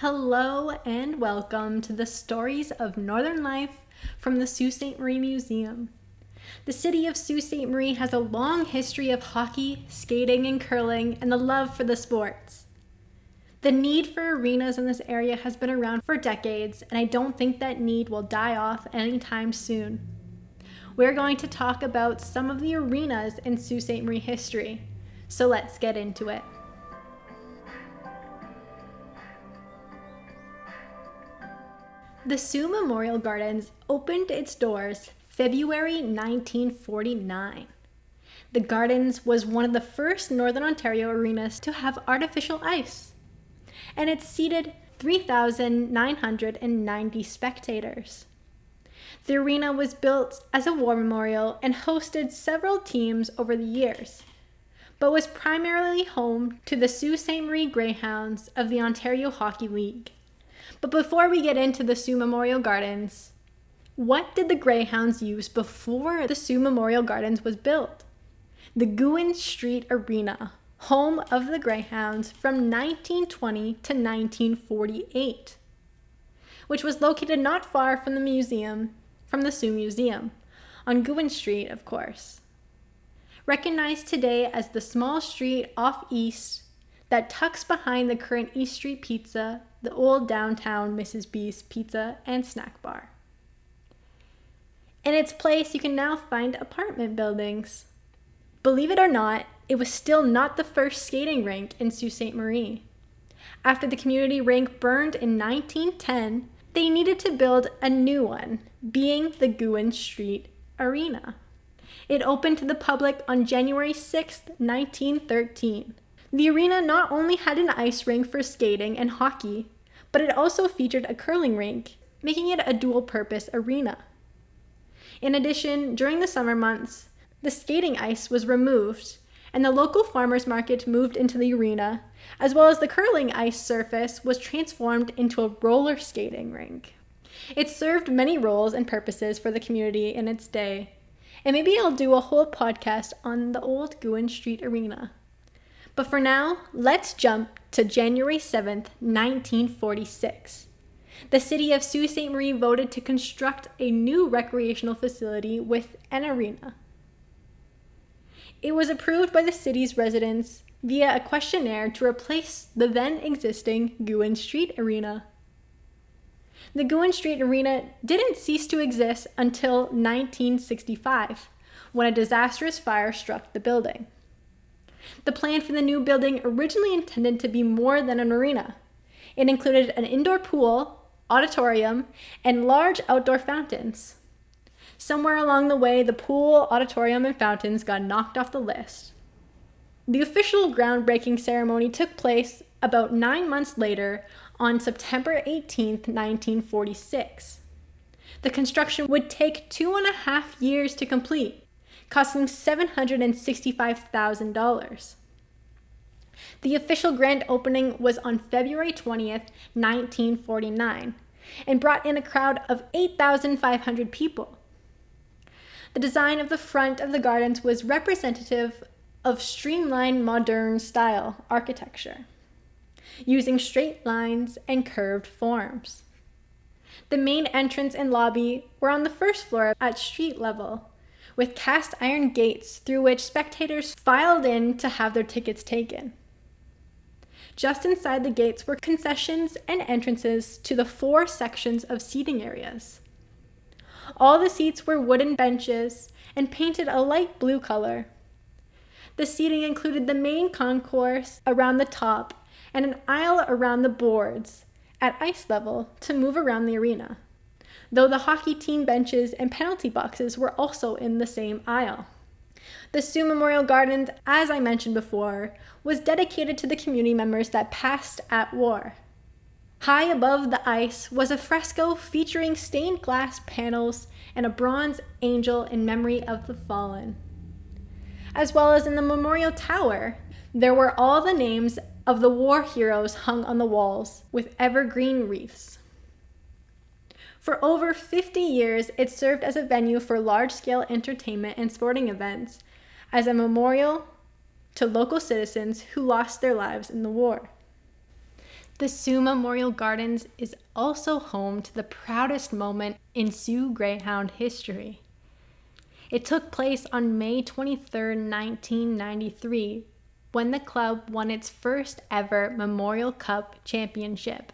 Hello and welcome to the Stories of Northern Life from the Sault Ste. Marie Museum. The city of Sault Ste. Marie has a long history of hockey, skating, and curling, and the love for the sports. The need for arenas in this area has been around for decades, and I don't think that need will die off anytime soon. We're going to talk about some of the arenas in Sault Ste. Marie history, so let's get into it. The Sault Memorial Gardens opened its doors February 1949. The Gardens was one of the first Northern Ontario arenas to have artificial ice, and it seated 3,990 spectators. The arena was built as a war memorial and hosted several teams over the years, but was primarily home to the Sault Ste. Marie Greyhounds of the Ontario Hockey League. But before we get into the Sault Memorial Gardens, what did the Greyhounds use before the Sault Memorial Gardens was built? The Gouin Street Arena, home of the Greyhounds from 1920 to 1948, which was located not far from the Sault Museum, on Gouin Street, of course. Recognized today as the small street off East that tucks behind the current East Street Pizza, the old downtown Mrs. B's Pizza and Snack Bar. In its place, you can now find apartment buildings. Believe it or not, it was still not the first skating rink in Sault Ste. Marie. After the community rink burned in 1910, they needed to build a new one, being the Gouin Street Arena. It opened to the public on January 6, 1913. The arena not only had an ice rink for skating and hockey, but it also featured a curling rink, making it a dual-purpose arena. In addition, during the summer months, the skating ice was removed, and the local farmers market moved into the arena, as well as the curling ice surface was transformed into a roller skating rink. It served many roles and purposes for the community in its day, and maybe I'll do a whole podcast on the old Gouin Street Arena. But for now, let's jump to January 7th, 1946. The city of Sault Ste. Marie voted to construct a new recreational facility with an arena. It was approved by the city's residents via a questionnaire to replace the then existing Gouin Street Arena. The Gouin Street Arena didn't cease to exist until 1965, when a disastrous fire struck the building. The plan for the new building originally intended to be more than an arena. It included an indoor pool, auditorium, and large outdoor fountains. Somewhere along the way, the pool, auditorium, and fountains got knocked off the list. The official groundbreaking ceremony took place about 9 months later on September 18, 1946. The construction would take 2.5 years to complete, costing $765,000. The official grand opening was on February 20th, 1949, and brought in a crowd of 8,500 people. The design of the front of the gardens was representative of streamlined modern style architecture, using straight lines and curved forms. The main entrance and lobby were on the first floor at street level, with cast iron gates through which spectators filed in to have their tickets taken. Just inside the gates were concessions and entrances to the 4 sections of seating areas. All the seats were wooden benches and painted a light blue color. The seating included the main concourse around the top and an aisle around the boards at ice level to move around the arena, though the hockey team benches and penalty boxes were also in the same aisle. The Sault Memorial Gardens, as I mentioned before, was dedicated to the community members that passed at war. High above the ice was a fresco featuring stained glass panels and a bronze angel in memory of the fallen. As well as in the memorial tower, there were all the names of the war heroes hung on the walls with evergreen wreaths. For over 50 years, it served as a venue for large-scale entertainment and sporting events, as a memorial to local citizens who lost their lives in the war. The Sault Memorial Gardens is also home to the proudest moment in Sault Greyhound history. It took place on May 23, 1993, when the club won its first ever Memorial Cup championship.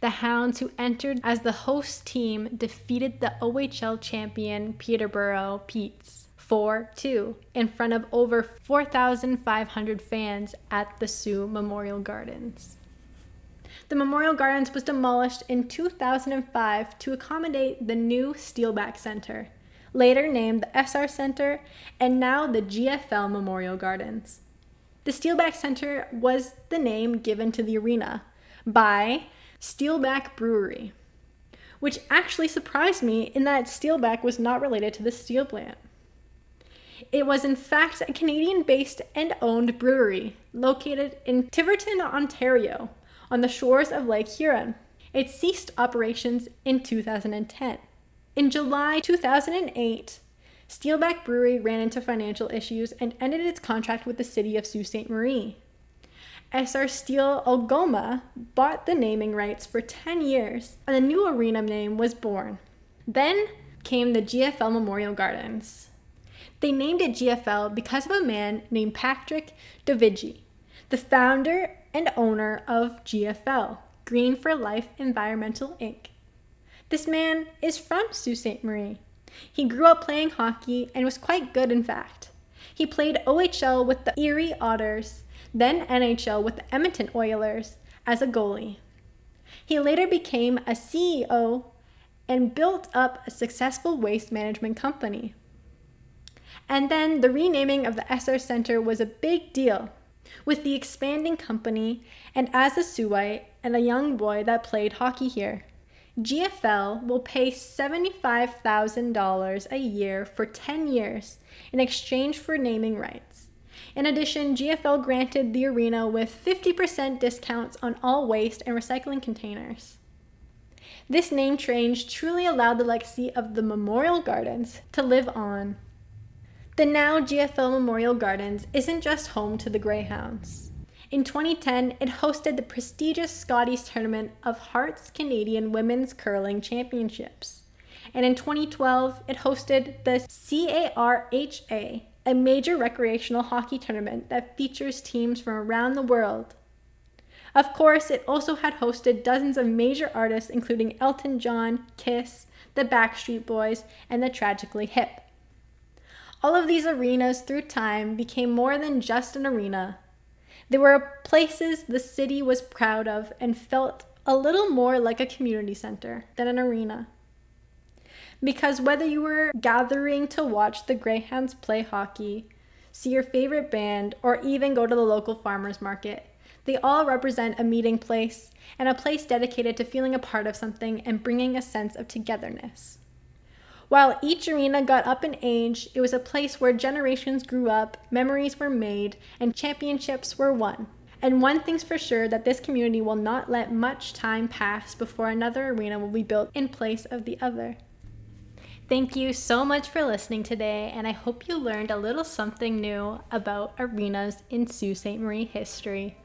The Hounds, who entered as the host team, defeated the OHL champion Peterborough Petes 4-2 in front of over 4,500 fans at the Sault Memorial Gardens. The Memorial Gardens was demolished in 2005 to accommodate the new Steelback Center, later named the SR Center and now the GFL Memorial Gardens. The Steelback Center was the name given to the arena by Steelback Brewery, which actually surprised me in that Steelback was not related to the steel plant. It was in fact a Canadian-based and owned brewery located in Tiverton, Ontario, on the shores of Lake Huron. It ceased operations in 2010. In July 2008, Steelback Brewery ran into financial issues and ended its contract with the city of Sault Ste Marie. SR Steel Algoma bought the naming rights for 10 years, and a new arena name was born. Then came the GFL Memorial Gardens. They named it GFL because of a man named Patrick Dovigi, the founder and owner of GFL, Green for Life Environmental Inc. This man is from Sault Ste. Marie. He grew up playing hockey and was quite good, in fact. He played OHL with the Erie Otters, then NHL with the Edmonton Oilers as a goalie. He later became a CEO and built up a successful waste management company. And then the renaming of the SR Center was a big deal. With the expanding company, and as a Saulite and a young boy that played hockey here, GFL will pay $75,000 a year for 10 years in exchange for naming rights. In addition, GFL granted the arena with 50% discounts on all waste and recycling containers. This name change truly allowed the legacy of the Memorial Gardens to live on. The now GFL Memorial Gardens isn't just home to the Greyhounds. In 2010, it hosted the prestigious Scotties Tournament of Hearts Canadian Women's Curling Championships. And in 2012, it hosted the CARHA, a major recreational hockey tournament that features teams from around the world. Of course, it also had hosted dozens of major artists including Elton John, Kiss, the Backstreet Boys, and the Tragically Hip. All of these arenas through time became more than just an arena. They were places the city was proud of and felt a little more like a community center than an arena. Because whether you were gathering to watch the Greyhounds play hockey, see your favorite band, or even go to the local farmers market, they all represent a meeting place and a place dedicated to feeling a part of something and bringing a sense of togetherness. While each arena got up in age, it was a place where generations grew up, memories were made, and championships were won. And one thing's for sure, that this community will not let much time pass before another arena will be built in place of the other. Thank you so much for listening today, and I hope you learned a little something new about arenas in Sault Ste. Marie history.